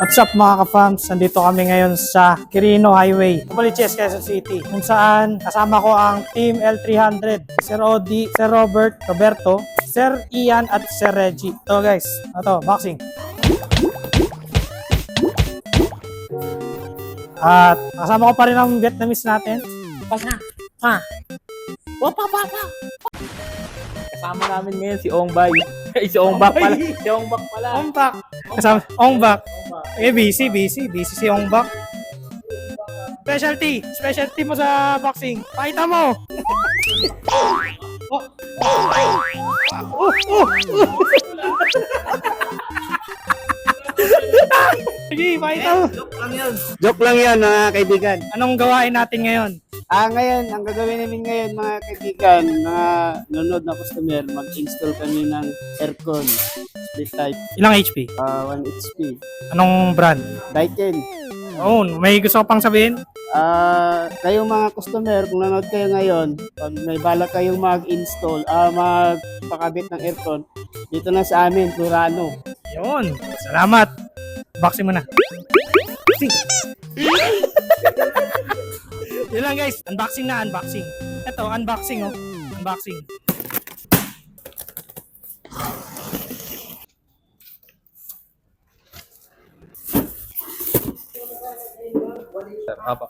What's up mga ka-fams? Nandito kami ngayon sa Quirino Highway, Poliches, Quezon City, kung saan kasama ko ang Team L300, Sir Odi, Sir Robert, Roberto, Sir Ian at Sir Reggie. Ito guys, ito, boxing. At kasama ko pa rin ang Vietnamese natin. Kasama namin ngayon si Ongbay. Si Ongbak pala. Si Ongbak pala. Ongbak. Kasama, Ongbak. Eh, busy si Ongbak. Specialty mo sa boxing. Pakita mo. Sige, pakita mo. Joke lang yan mga kaibigan. Anong gawain natin ngayon? Ngayon, ang gagawin namin ngayon mga kaibigan, mga nanonood na customer, mag-install kami ng aircon, split type, Ilang HP? 1 HP, Anong brand? Daikin. Oh, may gusto ko pang sabihin? Kayong mga customer, kung nanonood kayo ngayon, pag may balak kayong mag-install, magpakabit ng aircon, dito na sa amin, Plurano. Yun. Salamat. Boxing mo na. Yun lang guys. Unboxing na, unboxing. Ito, unboxing oh. Unboxing. Apa?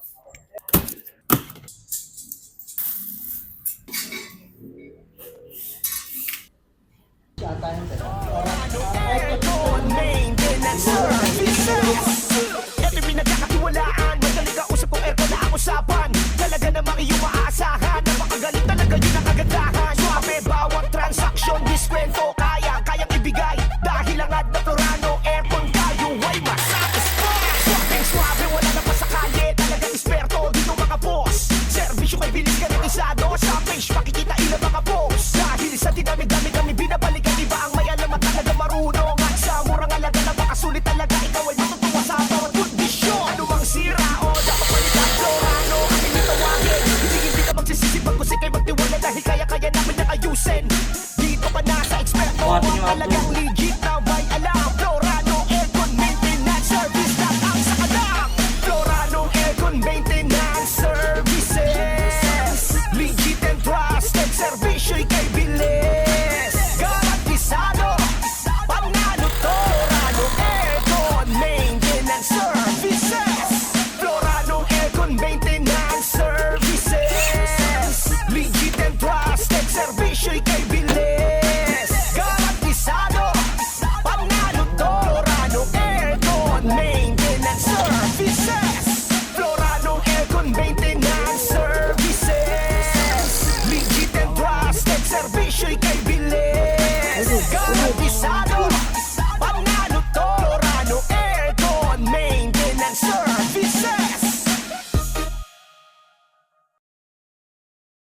Ito'y pinagkakatiwalaan, madali ka usap kung aircon na ang usapan. Talaga namang iyong maaasahan, napakagaling talaga yun ang kagandahan. Suabe bawat transaksyon, diskwento kayang ibigay. Dahil ang ad na Plurano, aircon tayo ay masatisfy. Suabe, wala na pa sa kalye, talagang esperto dito mga boss. Servisyo kay bilis garantisado, sa page makikita ilang mga post. Dahil sa dinami-dami kami binabalikan, iba ang may alam at talaga marunong. At sa murang alaga na makasulit talaga, ikaw ay matutuwa sa bawat kondisyon. Ano mang sira o dapat palitan, Plurano aking itawagin. Hindi ka magsisisi pag kusik ay magtiwala, dahil kaya namin na ayusin. Dito ka na sa eksperto, ang talagang legit na may alam. Plurano Aircon Maintenance Service lang ang sakalang. Plurano Aircon Maintenance Services, legit and trusted, servisyo'y kay bilis. Garantisado, panalo to. Plurano Aircon Maintenance Services, Plurano Aircon Maintenance Services, legit and trusted, servisyo'y kay bilis. Garantisado, panalo to. Plurano Aircon Maintenance Services, Plurano Aircon Maintenance Services, legit and trusted, servisyo'y kay